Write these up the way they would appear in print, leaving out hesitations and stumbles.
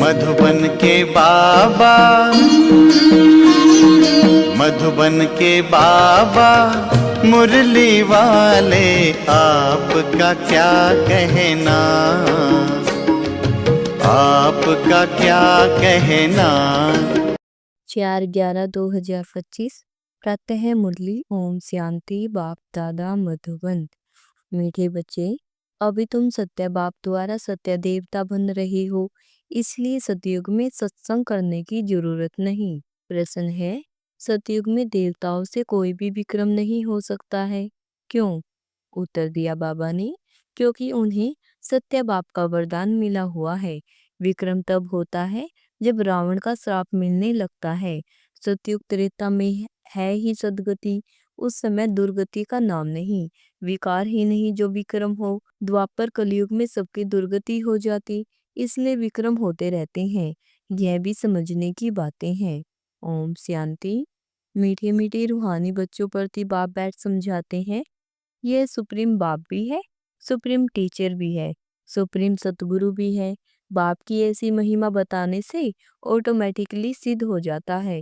मधुबन के बाबा, मधुबन के बाबा मुरली वाले, आपका क्या कहना, आपका क्या कहना। 4/11/2025 प्रातः मुरली। ओम शांति। बाप दादा मधुबन। मीठे बच्चे, अभी तुम सत्य बाप द्वारा सत्य देवता बन रहे हो, इसलिए सतयुग में सत्संग करने की जरूरत नहीं। प्रश्न है, सतयुग में देवताओं से कोई भी विक्रम नहीं हो सकता है, क्यों? उत्तर दिया बाबा ने, क्योंकि उन्हें सत्य बाप का वरदान मिला हुआ है। विक्रम तब होता है जब रावण का श्राप मिलने लगता है। सतयुग त्रेता में है ही सदगति, उस समय दुर्गति का नाम नहीं, विकार ही नहीं जो विक्रम हो। द्वापर कलयुग में सबकी दुर्गति हो जाती, इसलिए विक्रम होते रहते हैं। यह भी समझने की बातें हैं। ओम शांति। मीठे मीठे रूहानी बच्चों प्रति बाप बैठ समझाते हैं, यह सुप्रीम बाप भी है, सुप्रीम टीचर भी है, सुप्रीम सतगुरु भी है। बाप की ऐसी महिमा बताने से ऑटोमेटिकली सिद्ध हो जाता है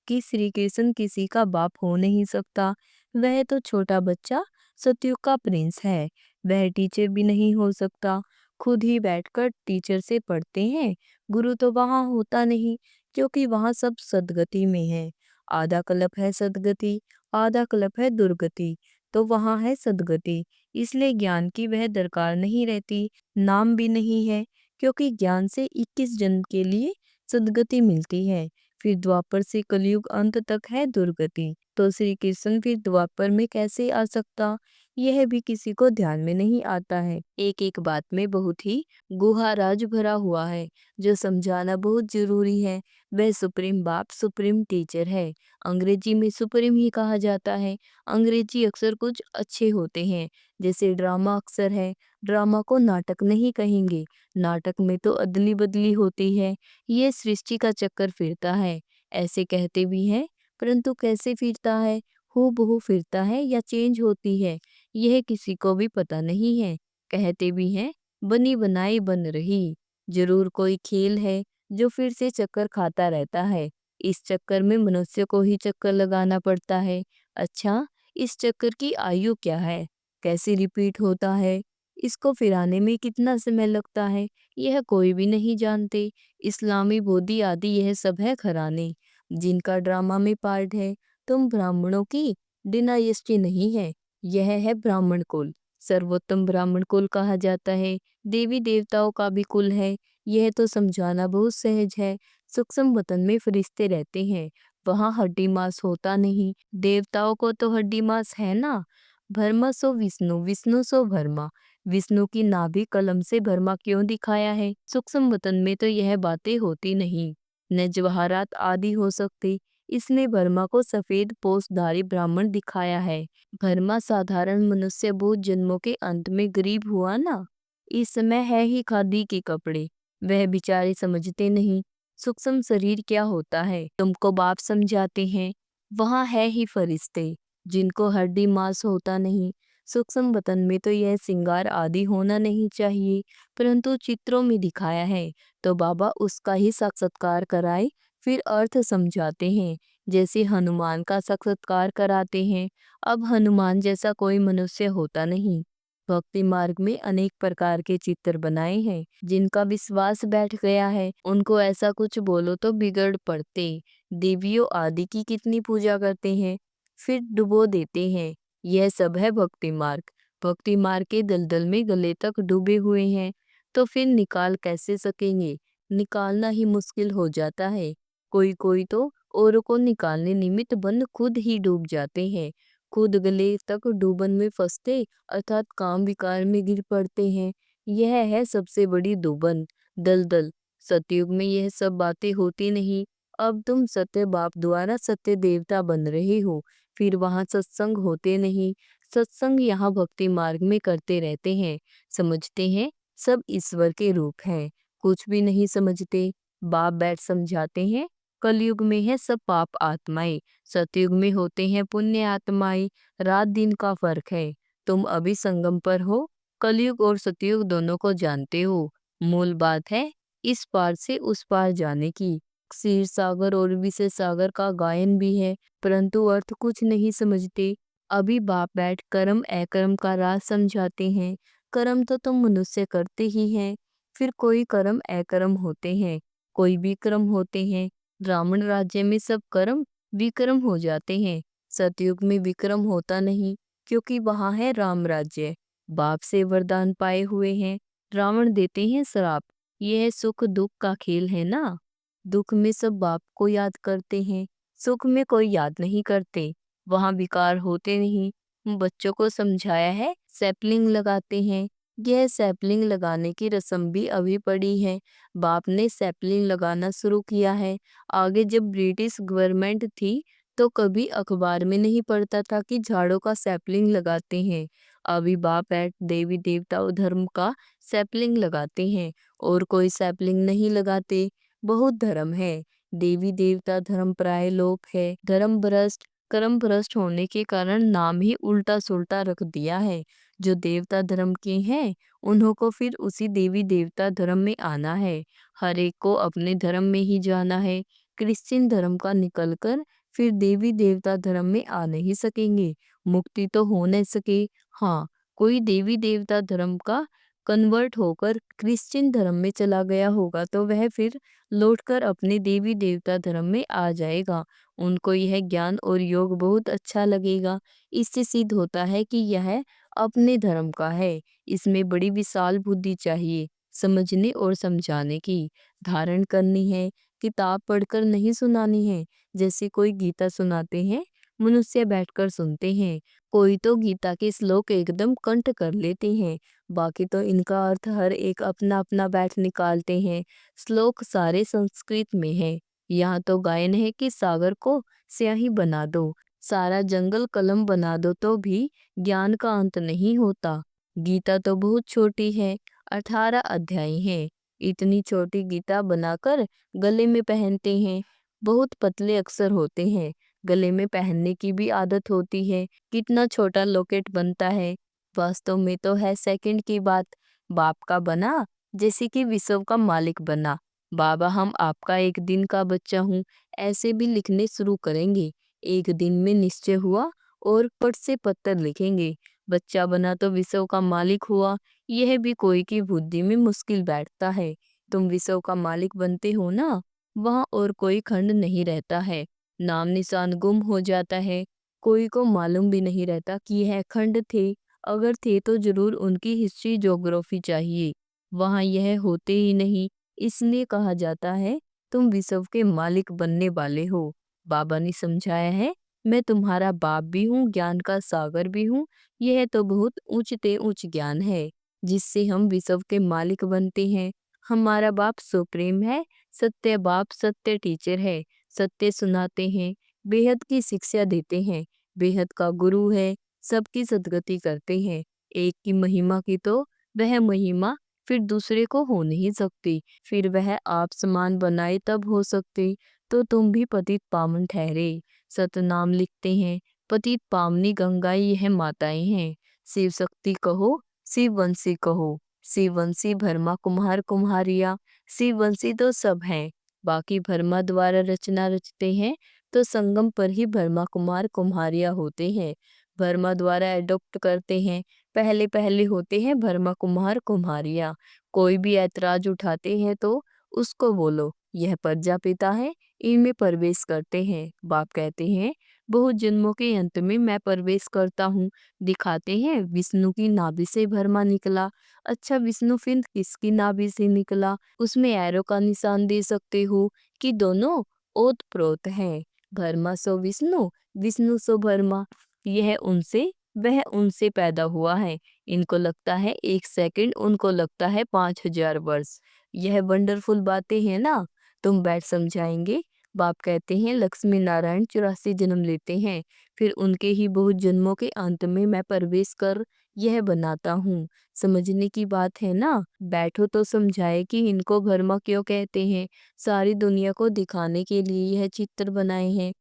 कि श्री कृष्ण किसी का बाप हो नहीं सकता। वह तो छोटा बच्चा सतयुग का प्रिंस है, वह टीचर भी नहीं हो सकता। खुद ही बैठकर टीचर से पढ़ते हैं, गुरु तो वहाँ होता नहीं, क्योंकि वहाँ सब सदगति में है। आधा कल्प है सदगति, आधा कल्प है दुर्गति, तो वहाँ है सदगति। इसलिए ज्ञान की वह दरकार नहीं रहती, नाम भी नहीं है, क्योंकि ज्ञान से 21 जन्म के लिए सदगति मिलती है। फिर द्वापर से कलयुग अंत तक है दुर्गति, तो श्री कृष्ण फिर द्वापर में कैसे आ सकता, यह भी किसी को ध्यान में नहीं आता है। एक एक बात में बहुत ही गुहाराज भरा हुआ है, जो समझाना बहुत जरूरी है। वह सुप्रीम बाप सुप्रीम टीचर है। अंग्रेजी में सुप्रीम ही कहा जाता है। अंग्रेजी अक्सर कुछ अच्छे होते हैं, जैसे ड्रामा अक्सर है। ड्रामा को नाटक नहीं कहेंगे, नाटक में तो अदली बदली होती है, ये सृष्टि का चक्कर फिरता है, ऐसे कहते भी हैं। परंतु कैसे फिरता है, हूबहू फिरता है या चेंज होती है, यह किसी को भी पता नहीं है। कहते भी हैं, बनी बनाई बन रही। जरूर कोई खेल है जो फिर से चक्कर खाता रहता है। इस चक्कर में मनुष्य को ही चक्कर लगाना पड़ता है। अच्छा, इस चक्कर की आयु क्या है, कैसे रिपीट होता है, इसको फिराने में कितना समय लगता है, यह कोई भी नहीं जानते। इस्लामी बोधी आदि यह सब है घराने, जिनका ड्रामा में पार्ट है। तुम ब्राह्मणों की डिनायस्टी नहीं है, यह है ब्राह्मण कुल। सर्वोत्तम ब्राह्मण कुल कहा जाता है, देवी देवताओं का भी कुल है। यह तो समझाना बहुत सहज है। सूक्ष्म वतन में फरिश्ते रहते हैं, वहाँ हड्डी मांस होता नहीं। देवताओं को तो हड्डी मांस है ना। भरमा सो विष्णु, विष्णु सो भरमा। विष्णु की नाभि कलम से भरमा क्यों दिखाया है? सूक्ष्म वतन में तो यह बातें होती नहीं, न जवाहरात आदि हो सकते, इसने भरमा को सफेद पोषधारी ब्राह्मण दिखाया है। भरमा साधारण मनुष्य बहुत जन्मों के अंत में गरीब हुआ ना, इस समय है ही खादी के कपड़े। वह बेचारे समझते नहीं सूक्ष्म शरीर क्या होता है। तुमको बाप समझाते हैं, वहाँ है ही फरिश्ते, जिनको हड्डी मांस होता नहीं। सूक्ष्म वतन में तो यह श्रृंगार आदि होना नहीं चाहिए, परंतु चित्रों में दिखाया है, तो बाबा उसका ही साक्षात्कार कराए, फिर अर्थ समझाते हैं। जैसे हनुमान का साक्षात्कार कराते हैं। अब हनुमान जैसा कोई मनुष्य होता नहीं। भक्ति मार्ग में अनेक प्रकार के चित्र बनाए हैं, जिनका विश्वास बैठ गया है, उनको ऐसा कुछ बोलो तो बिगड़ पड़ते। देवियों आदि की कितनी पूजा करते हैं, फिर डुबो देते हैं। यह सब है भक्ति मार्ग। भक्ति मार्ग के दलदल में गले तक डूबे हुए हैं, तो फिर निकाल कैसे सकेंगे? निकालना ही मुश्किल हो जाता है। कोई कोई तो औरों को निकालने निमित्त बन खुद ही डूब जाते हैं। खुद गले तक डूबन में फंसते, अर्थात काम विकार में गिर पड़ते हैं। यह है सबसे बड़ी डूबन, दलदल। सतयुग में यह सब बातें होती नहीं। अब तुम सत्य बाप द्वारा सत्य देवता बन रहे हो, फिर वहाँ सत्संग होते नहीं। सत्संग यहाँ भक्ति मार्ग में करते रहते हैं। समझते हैं सब ईश्वर के रूप हैं, कुछ भी नहीं समझते। बाप बैठ समझाते हैं, कलयुग में है सब पाप आत्माएं, सतयुग में होते हैं पुण्य आत्माएं। रात दिन का फर्क है। तुम अभी संगम पर हो, कलयुग और सतयुग दोनों को जानते हो। मूल बात है इस पार से उस पार जाने की। क्षीर सागर और विषय सागर का गायन भी है, परंतु अर्थ कुछ नहीं समझते। अभी बाप बैठ कर्म अकर्म का राज समझाते हैं। कर्म तो तुम मनुष्य करते ही हैं, फिर कोई कर्म अकर्म होते हैं, कोई विक्रम होते हैं। रावण राज्य में सब कर्म विक्रम हो जाते हैं। सतयुग में विक्रम होता नहीं, क्योंकि वहां है राम राज्य। बाप से वरदान पाए हुए हैं, रावण देते हैं श्राप। यह सुख दुख का खेल है ना। दुख में सब बाप को याद करते हैं, सुख में कोई याद नहीं करते। वहां विकार होते नहीं। बच्चों को समझाया है सैपलिंग लगाते हैं। यह सैपलिंग लगाने की रस्म भी अभी पड़ी है। बाप ने सैपलिंग लगाना शुरू किया है। आगे जब ब्रिटिश गवर्नमेंट थी तो कभी अखबार में नहीं पढ़ता था कि झाड़ों का सैपलिंग लगाते हैं। अभी बाप एट देवी देवता धर्म का सैपलिंग लगाते हैं, और कोई सैपलिंग नहीं लगाते। बहुत धर्म है, देवी देवता धर्म प्राय लोप है। धर्म भ्रष्ट कर्म भ्रष्ट होने के कारण नाम ही उल्टा सुल्टा रख दिया है। जो देवता धर्म के हैं उन्हों को फिर उसी देवी देवता धर्म में आना है। हर एक को अपने धर्म में ही जाना है। क्रिश्चियन धर्म का निकलकर फिर देवी देवता धर्म में आ नहीं सकेंगे, मुक्ति तो हो नहीं सके। हाँ, कोई देवी देवता धर्म का कन्वर्ट होकर क्रिश्चियन धर्म में चला गया होगा तो वह फिर लौटकर अपने देवी देवता धर्म में आ जाएगा। उनको यह ज्ञान और योग बहुत अच्छा लगेगा। इससे सिद्ध होता है कि यह अपने धर्म का है। इसमें बड़ी विशाल बुद्धि चाहिए, समझने और समझाने की। धारण करनी है, किताब पढ़कर नहीं सुनानी है। जैसे कोई गीता सुनाते हैं, मनुष्य बैठकर सुनते हैं। कोई तो गीता के श्लोक एकदम कंठ कर लेते हैं, बाकी तो इनका अर्थ हर एक अपना अपना बैठ निकालते हैं। श्लोक सारे संस्कृत में है। यहाँ तो गायन है कि सागर को स्याही बना दो, सारा जंगल कलम बना दो तो भी ज्ञान का अंत नहीं होता। गीता तो बहुत छोटी है, 18 अध्याय है। इतनी छोटी गीता बनाकर गले में पहनते हैं। बहुत पतले अक्षर होते हैं, गले में पहनने की भी आदत होती है। कितना छोटा लॉकेट बनता है, वास्तव में तो है सेकंड की बात। बाप का बना जैसे कि विश्व का मालिक बना। बाबा हम आपका एक दिन का बच्चा हूँ, ऐसे भी लिखने शुरू करेंगे। एक दिन में निश्चय हुआ और पट से पत्थर लिखेंगे। बच्चा बना तो विश्व का मालिक हुआ, यह भी कोई की बुद्धि में मुश्किल बैठता है। तुम विश्व का मालिक बनते हो ना, वहाँ और कोई खंड नहीं रहता है। नाम निशान गुम हो जाता है, कोई को मालूम भी नहीं रहता कि यह खंड थे। अगर थे तो जरूर उनकी हिस्ट्री ज्योग्राफी चाहिए, वहाँ यह होते ही नहीं। इसलिए कहा जाता है तुम विश्व के मालिक बनने वाले हो। बाबा ने समझाया है मैं तुम्हारा बाप भी हूँ, ज्ञान का सागर भी हूँ। यह तो बहुत ऊंचते ऊंच ज्ञान है जिससे हम विश्व के मालिक बनते हैं। हमारा बाप सुप्रीम है, सत्य बाप सत्य टीचर है। सत्य सुनाते हैं, बेहद की शिक्षा देते हैं, बेहद का गुरु है, सबकी सद्गति करते हैं। एक की महिमा की तो वह महिमा फिर दूसरे को हो नहीं सकती। फिर वह आप समान बनाए तब हो सकते। तो तुम भी पतित पावन ठहरे। सतनाम लिखते हैं, पतित पावनी गंगाएं यह माताएं हैं। शिव शक्ति कहो, शिव वंशी कहो, शिव वंशी भरमा कुम्हार कुम्हारिया। शिव वंशी तो सब हैं, बाकी भरमा द्वारा रचना रचते हैं तो संगम पर ही भरमा कुमार कुम्हारिया होते हैं। भरमा द्वारा एडॉप्ट करते हैं, पहले पहले होते हैं भरमा कुम्हार कुम्हारिया। कोई भी ऐतराज उठाते हैं तो उसको बोलो यह प्रजापिता है, इनमें प्रवेश करते हैं। बाप कहते हैं बहुत जन्मों के अंत में मैं प्रवेश करता हूँ। दिखाते हैं विष्णु की नाभि से भरमा निकला। अच्छा, विष्णु फिर किसकी नाभि से निकला? उसमें एरो का निशान दे सकते हो कि दोनों ओत प्रोत हैं। भरमा सो विष्णु, विष्णु सो भरमा। यह उनसे वह उनसे पैदा हुआ है। इनको लगता है 1 सेकंड, उनको लगता है 5000 वर्ष। यह वंडरफुल बातें हैं ना। तुम बैठ समझाएंगे। बाप कहते हैं लक्ष्मी नारायण 84 जन्म लेते हैं, फिर उनके ही बहुत जन्मों के अंत में मैं प्रवेश कर यह बनाता हूँ। समझने की बात है ना। बैठो तो समझाए कि इनको भरमा क्यों कहते हैं। सारी दुनिया को दिखाने के लिए यह चित्र बनाए हैं।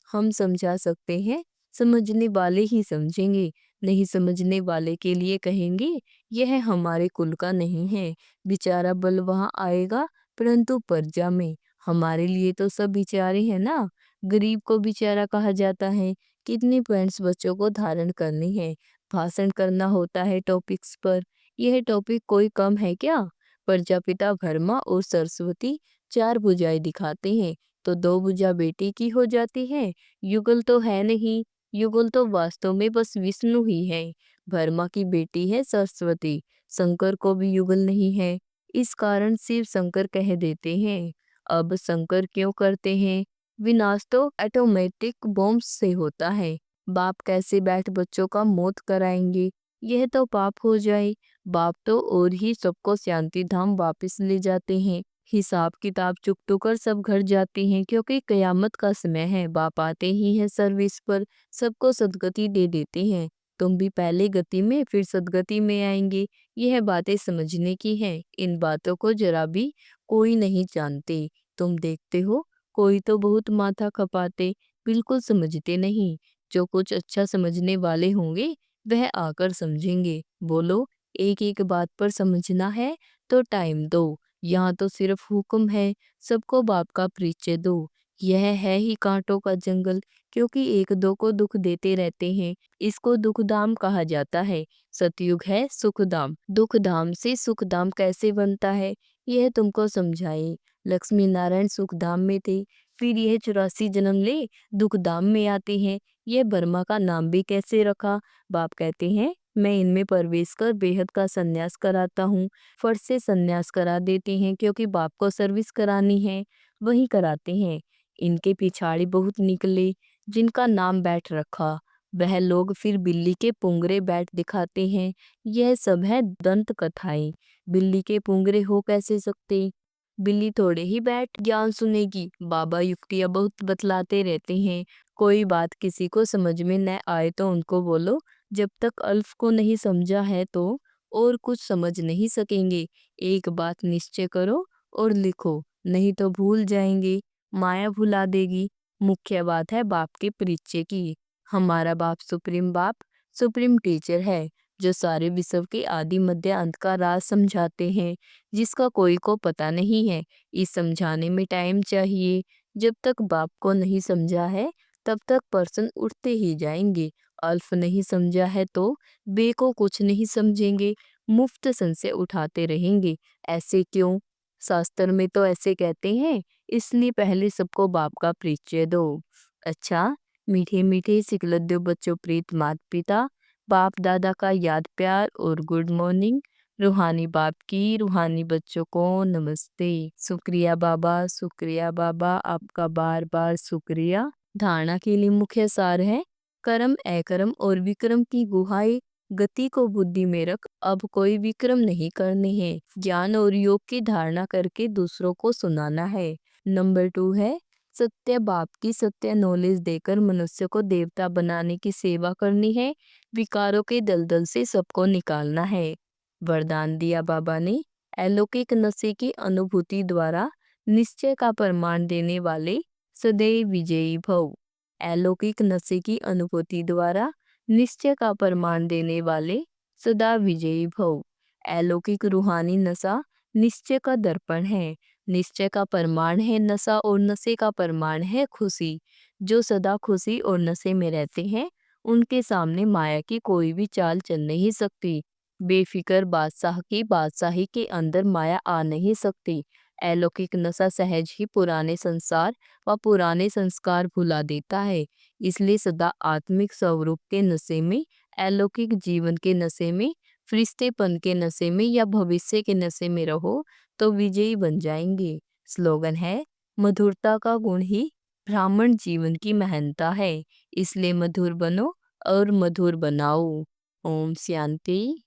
हम समझा सकते हैं, समझने वाले ही समझेंगे, नहीं समझने वाले के लिए कहेंगे यह हमारे कुल का नहीं है। बेचारा बल वहाँ आएगा परंतु प्रजा में हमारे लिए तो सब बेचारे हैं ना। गरीब को बेचारा कहा जाता है। कितनी पॉइंट्स बच्चों को धारण करनी है, भाषण करना होता है टॉपिक्स पर। यह टॉपिक कोई कम है क्या? प्रजापिता ब्रह्मा और सरस्वती चार भुजाएं दिखाते हैं तो दो भुजा बेटी की हो जाती है। युगल तो है नहीं, युगल तो वास्तव में बस विष्णु ही है। ब्रह्मा की बेटी है सरस्वती, शंकर को भी युगल नहीं है। इस कारण शिव शंकर कह देते हैं। अब शंकर क्यों करते हैं? विनाश तो ऑटोमेटिक बॉम्ब से होता है। बाप कैसे बैठ बच्चों का मौत कराएंगे? यह तो पाप हो जाए। बाप तो और ही सबको शांति धाम वापस ले जाते हैं। हिसाब किताब चुकतू कर सब घर जाते हैं क्योंकि कयामत का समय है। बाप आते ही है सर्विस पर, सबको सदगति दे देते हैं। तुम भी पहले गति में फिर सदगति में आएंगे। यह बातें समझने की हैं। इन बातों को जरा भी कोई नहीं जानते। तुम देखते हो कोई तो बहुत माथा खपाते, बिल्कुल समझते नहीं। जो कुछ अच्छा समझने वाले होंगे वह आकर समझेंगे। बोलो, एक एक बात पर समझना है तो टाइम दो। यहाँ तो सिर्फ हुक्म है, सबको बाप का परिचय दो। यह है ही कांटों का जंगल, क्योंकि एक दो को दुख देते रहते हैं। इसको दुखधाम कहा जाता है। सतयुग है सुखधाम। दुखधाम से सुखधाम कैसे बनता है यह तुमको समझाए। लक्ष्मी नारायण सुखधाम में थे, फिर यह 84 जन्म ले दुखधाम में आते हैं। यह ब्रह्मा का नाम भी कैसे रखा? बाप कहते हैं मैं इनमें प्रवेश कर बेहद का संन्यास कराता हूँ। फर्ज से संन्यास करा देते हैं क्योंकि बाप को सर्विस करानी है, वही कराते हैं। इनके पिछाड़ी बहुत निकले जिनका नाम बैठ रखा, वह लोग फिर बिल्ली के पुंगरे बैठ दिखाते हैं। यह सब है दंत कथाएं। बिल्ली के पुंगरे हो कैसे सकते? बिल्ली थोड़े ही बैठ ज्ञान सुनेगी। बाबा युक्तियां बहुत बतलाते रहते हैं। कोई बात किसी को समझ में न आए तो उनको बोलो जब तक अल्फ को नहीं समझा है तो और कुछ समझ नहीं सकेंगे। एक बात निश्चय करो और लिखो, नहीं तो भूल जाएंगे। माया भुला देगी। मुख्य बात है बाप के परिचय की। हमारा बाप बाप सुप्रीम टीचर है, जो सारे विश्व के आदि मध्य अंत का राज समझाते हैं, जिसका कोई को पता नहीं है। इस समझाने में टाइम चाहिए। जब तक बाप को नहीं समझा है तब तक पर्सन उठते ही जाएंगे। अल्फ नहीं समझा है तो बे को कुछ नहीं समझेंगे, मुफ्त संशय उठाते रहेंगे। ऐसे क्यों? शास्त्र में तो ऐसे कहते हैं, इसलिए पहले सबको बाप का परिचय दो। अच्छा, मीठे मीठे सिकलद्दो बच्चों प्रीत माता पिता, बाप दादा का याद प्यार और गुड मॉर्निंग। रूहानी बाप की रूहानी बच्चों को नमस्ते। शुक्रिया बाबा, शुक्रिया बाबा, आपका बार बार शुक्रिया। धारणा के लिए मुख्य सार है कर्म, अकर्म और विक्रम की गुहाएं। गति को बुद्धि में रख, अब कोई विक्रम नहीं करने हैं। ज्ञान और योग की धारणा करके दूसरों को सुनाना है। नंबर 2 है सत्य बाप की सत्य नॉलेज देकर मनुष्य को देवता बनाने की सेवा करनी है। विकारों के दलदल से सबको निकालना है। वरदान दिया बाबा ने, अलौकिक नशे की अनुभूति द्वारा निश्चय का प्रमाण देने वाले सदैव विजयी भव। अलौकिक नशे की अनुभूति द्वारा निश्चय का प्रमाण देने वाले सदा विजयी भव। अलौकिक रूहानी नशा निश्चय का दर्पण है। निश्चय का प्रमाण है नशा और नशे का प्रमाण है खुशी। जो सदा खुशी और नशे में रहते हैं उनके सामने माया की कोई भी चाल चल नहीं सकती। बेफिक्र बादशाह की बादशाही के अंदर माया आ नहीं सकती। अलौकिक नशा सहज ही पुराने संसार व पुराने संस्कार भुला देता है। इसलिए सदा आत्मिक स्वरूप के नशे में, अलौकिक जीवन के नशे में, फरिश्तेपन के नशे में या भविष्य के नशे में रहो तो विजयी बन जाएंगे। स्लोगन है मधुरता का गुण ही ब्राह्मण जीवन की महानता है, इसलिए मधुर बनो और मधुर बनाओ। ओम शांति।